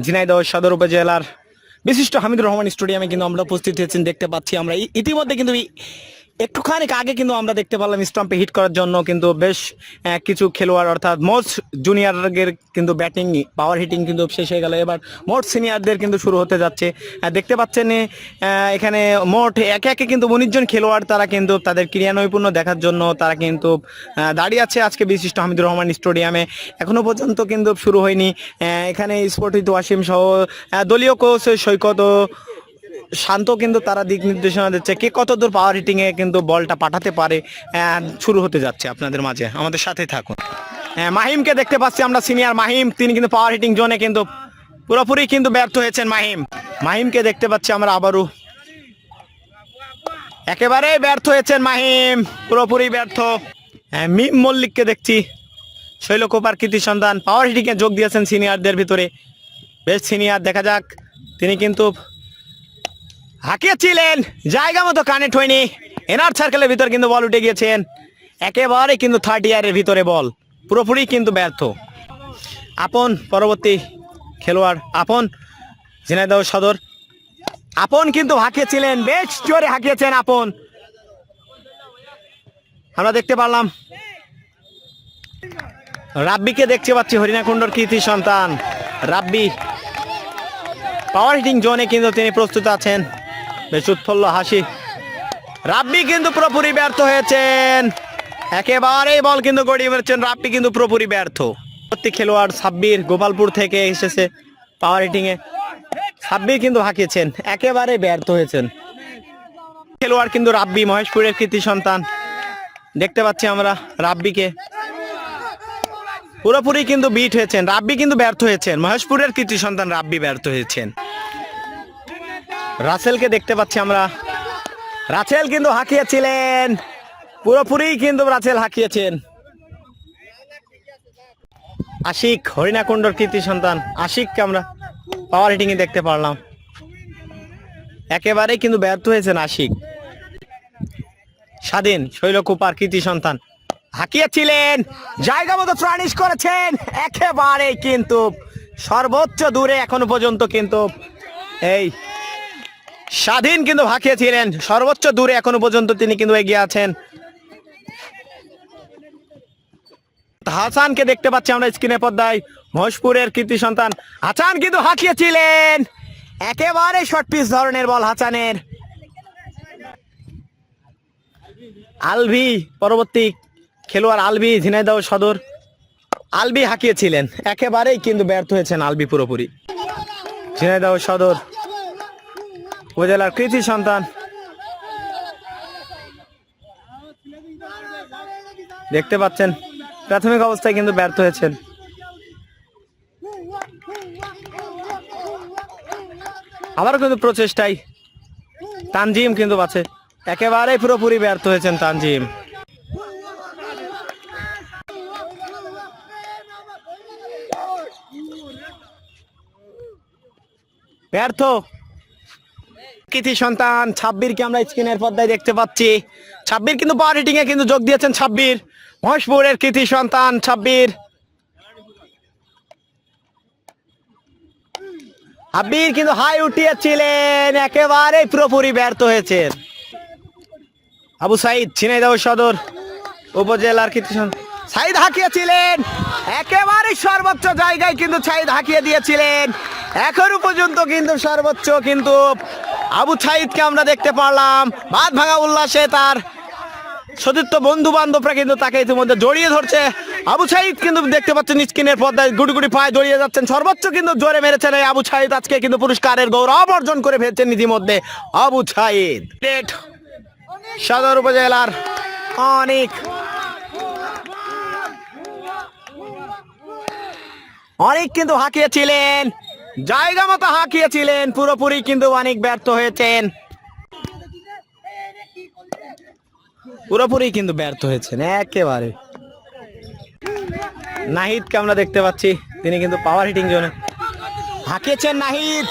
ঝিনাইদহ সদর উপজেলার বিশিষ্ট হামিদুর রহমান স্টেডিয়ামে কিন্তু আমরা উপস্থিত হয়েছেন, দেখতে পাচ্ছি আমরা ইতিমধ্যে কিন্তু একটুখানি আগে কিন্তু আমরা দেখতে পেলাম স্টাম্পে হিট করার জন্য কিন্তু বেশ কিছু খেলোয়াড় অর্থাৎ মোস্ট জুনিয়রের কিন্তু ব্যাটিং পাওয়ার হিটিং কিন্তু শেষ হয়ে গেল। এবার মোট সিনিয়রদের কিন্তু শুরু হতে যাচ্ছে। দেখতে পাচ্ছেন এখানে মোট একে একে কিন্তু 19 জন খেলোয়াড় তারা কিন্তু তাদের ক্রীড়া নৈপুণ্য দেখার জন্য তারা কিন্তু দাঁড়িয়ে আছে আজকে বিশিষ্ট হামিদুর রহমান স্টেডিয়ামে। এখনো পর্যন্ত কিন্তু শুরু হয়নি। এখানে স্পোর্টিত ওয়াসিম সহ দলীয় কোচ সৈকত শান্ত কিন্তু তারা দিক নির্দেশনা দিচ্ছে কে কত দূর পাওয়ার হিটিং এ কিন্তু বলটা পাঠাতে পারে। শুরু হতে যাচ্ছে আপনাদের মাঝে, আমাদের সাথে থাকুন। মাহিমকে দেখতে পাচ্ছি আমরা, সিনিয়র মাহিম, তিনি কিন্তু পাওয়ার হিটিং জোনে কিন্তু পুরোপুরি কিন্তু ব্যর্থ হয়েছেন। মাহিমকে দেখতে পাচ্ছি আমরা আবারও, একেবারেই ব্যর্থ হয়েছেন মাহিম, পুরোপুরি ব্যর্থ। মিম মল্লিককে দেখছি, শৈলকুপার কৃতি সন্তান, পাওয়ার হিটিং এ যোগ দিয়েছেন সিনিয়রদের ভিতরে, বেশ সিনিয়র। দেখা যাক, তিনি কিন্তু হাঁকিয়েছিলেন, জায়গা মতো কানেক্ট হয়নি, এনার সার্কেলের ভিতর কিন্তু বল উঠে গিয়েছেন, একেবারে কিন্তু 3rd ইয়ারের ভিতরে বল, পুরোপুরি কিন্তু ব্যর্থ। আপন পরবর্তী খেলোয়াড় আপন, ঝিনাইদহ সদর। আপন কিন্তু হাঁকিয়েছিলেন, বেশ জোরে হাঁকিয়েছেন আপন, আমরা দেখতে পারলাম। রাব্বিকে দেখতে পাচ্ছি, হরিণাকুণ্ডর কৃতি সন্তান রাব্বি, পাওয়ার হিটিং জোনে কিন্তু তিনি প্রস্তুত আছেন, বেশ উৎফুল্ল হাসি। রাব্বি কিন্তু পুরোপুরি ব্যর্থ হয়েছেন, একেবারেই বল কিন্তু গড়িয়ে মেরেছেন, রাব্বি কিন্তু পুরোপুরি ব্যর্থ। প্রত্যেক খেলোয়াড় সাব্বির গোপালপুর থেকে এসেছে পাওয়ার হিটিং এ, সাব্বির কিন্তু হাঁকিয়েছেন, একেবারে ব্যর্থ হয়েছেন। খেলোয়াড় কিন্তু রাব্বি, মহেশপুরের কৃতি সন্তান, দেখতে পাচ্ছি আমরা রাব্বিকে, পুরোপুরি কিন্তু বিট হয়েছেন, রাব্বি কিন্তু ব্যর্থ হয়েছেন, মহেশপুরের কৃতি সন্তান রাব্বি ব্যর্থ হয়েছেন। রাসেলকে দেখতে পাচ্ছি আমরা, রাসেল কিন্তু হাঁকিয়েছিলেন, পুরোপুরি কিন্তু রাসেল হাঁকিয়েছেন। আশিক, হরিণাকুণ্ডর কৃতি সন্তান আশিককে আমরা পাওয়ার হিটিং এ দেখতে পারলাম, একেবারেই কিন্তু ব্যর্থ হয়েছেন আশিক। স্বাধীন, শৈলকুপার কৃতি সন্তান, হাঁকিয়েছিলেন, জায়গা মতো ফ্রানিশ করেছেন, একেবারে কিন্তু সর্বোচ্চ দূরে এখনো পর্যন্ত কিন্তু এই স্বাধীন কিন্তু হাঁকিয়েছিলেন, সর্বোচ্চ দূরে এখনো পর্যন্ত তিনি কিন্তু এগিয়ে আছেন। হাসানকে দেখতে পাচ্ছি আমরা স্ক্রিনে পর্দায়, মহেশপুরের কৃতি সন্তান হাসান কিন্তু হাঁকিয়েছিলেন, একেবারে শর্ট পিচ ধরনের বল হাসানের। আলভি পরবর্তী খেলোয়াড় আলভি, ঝিনাইদহ সদর, আলভি হাঁকিয়েছিলেন, একেবারেই কিন্তু ব্যর্থ হয়েছেন আলভি পুরোপুরি। ঝিনাইদহ সদর উপজেলার কৃতি সন্তান, দেখতে পাচ্ছেন প্রাথমিক অবস্থায় কিন্তু ব্যর্থ হয়েছেন। আবারও কিন্তু প্রচেষ্টায় তানজিম কিন্তু আছে, একেবারেই পুরোপুরি ব্যর্থ হয়েছেন তানজিম। ব্যর্থ কৃতি সন্তান ছাব্বিরকে আমরা স্ক্রিনের পর্দায় দেখতে পাচ্ছি, ছাব্বির কিন্তু পাওয়ার হিটিং এ কিন্তু যোগ দিয়েছেন ছাব্বির, মহেশপুরের কৃতি সন্তান ছাব্বির। আব্বির কিন্তু হাই উঠিয়েছিলেন, একেবারে পুরোপুরি ব্যর্থ হয়েছেন। আবু সাইদ, ঝিনাইদহ সদর উপজেলার কৃতি সন্তান, সাইদ হাঁকিয়েছিলেন, একেবারে সর্বোচ্চ জায়গায় কিন্তু সাইদ হাঁকিয়ে দিয়েছিলেন, এখনো পর্যন্ত কিন্তু সর্বোচ্চ কিন্তু আবু সাইদকে আমরা দেখতে পারলাম। বাদ ভাঙা উল্লাসে তার সতীর্থ বন্ধু বান্ধবরা কিন্তু তাকে ইতিমধ্যে জড়িয়ে ধরছে। আবু সাইদ কিন্তু দেখতে পাচ্ছেন স্ক্রিনের পর্দায় গুটি গুটি পায়ে জড়িয়ে যাচ্ছেন, সর্বোচ্চ কিন্তু জোরে মেরেছেন এই আবু সাইদ, আজকে কিন্তু পুরস্কারের গৌরব অর্জন করে ফেলছেন ইতিমধ্যে আবু সাইদ। সদর উপজেলার অনেক কিন্তু হাঁকিয়েছিলেন, জায়গা মতো হাঁকিয়েছিলেন, পুরোপুরি কিন্তু অনেক ব্যর্থ হয়েছেন, পুরোপুরি কিন্তু ব্যর্থ হয়েছেন একেবারে। নাহিদকে আমরা দেখতে পাচ্ছি, তিনি কিন্তু পাওয়ার হিটিং জোনে হাঁকিয়েছেন, নাহিদ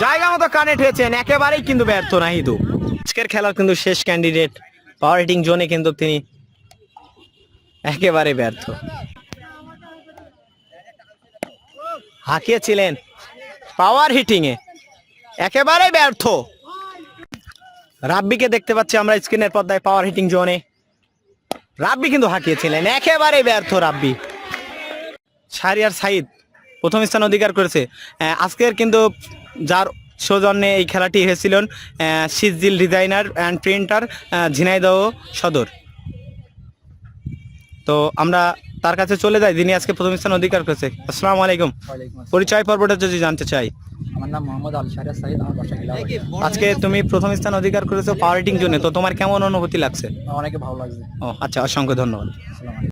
জায়গা মতো কানেক্ট হয়েছেন, একেবারেই কিন্তু ব্যর্থ নাহিদও। আজকের খেলার কিন্তু শেষ ক্যান্ডিডেট পাওয়ার হিটিং জোনে কিন্তু তিনি একেবারে ব্যর্থ। হাঁকিয়েছিলেন, পাওয়ার হিটিং এ একেবারে ব্যর্থ। রাব্বিকে দেখতে পাচ্ছি আমরা স্ক্রিনের পর্দায় পাওয়ার হিটিং জোনে। রাব্বি কিন্তু হাঁকিয়েছিলেন, একেবারে ব্যর্থ রাব্বি। শাহরিয়ার সাইদ প্রথম স্থান অধিকার করেছে। আজকের কিন্তু যার সৌজন্যে এই খেলাটি হয়েছিলেন সিজিল ডিজাইনার অ্যান্ড প্রিন্টার ঝিনাইদহ সদর। তো আমরা তার কাছে চলে যাই যিনি আজকে প্রথম স্থান অধিকার করেছে। আসসালামু আলাইকুম। পরিচয় পর্বটা যদি জানতে চাই। আমার নাম মোহাম্মদ আল শাহরিয়ার সাইদ, আমার বাসা গিলাবাড়িয়া। আজকে তুমি প্রথম স্থান অধিকার করেছো পাওয়ার হিটিং জোনে, তো তোমার কেমন অনুভূতি লাগছে? অনেকে ভালো লাগছে। ও আচ্ছা, অসংখ্য ধন্যবাদ। আসসালামু আলাইকুম।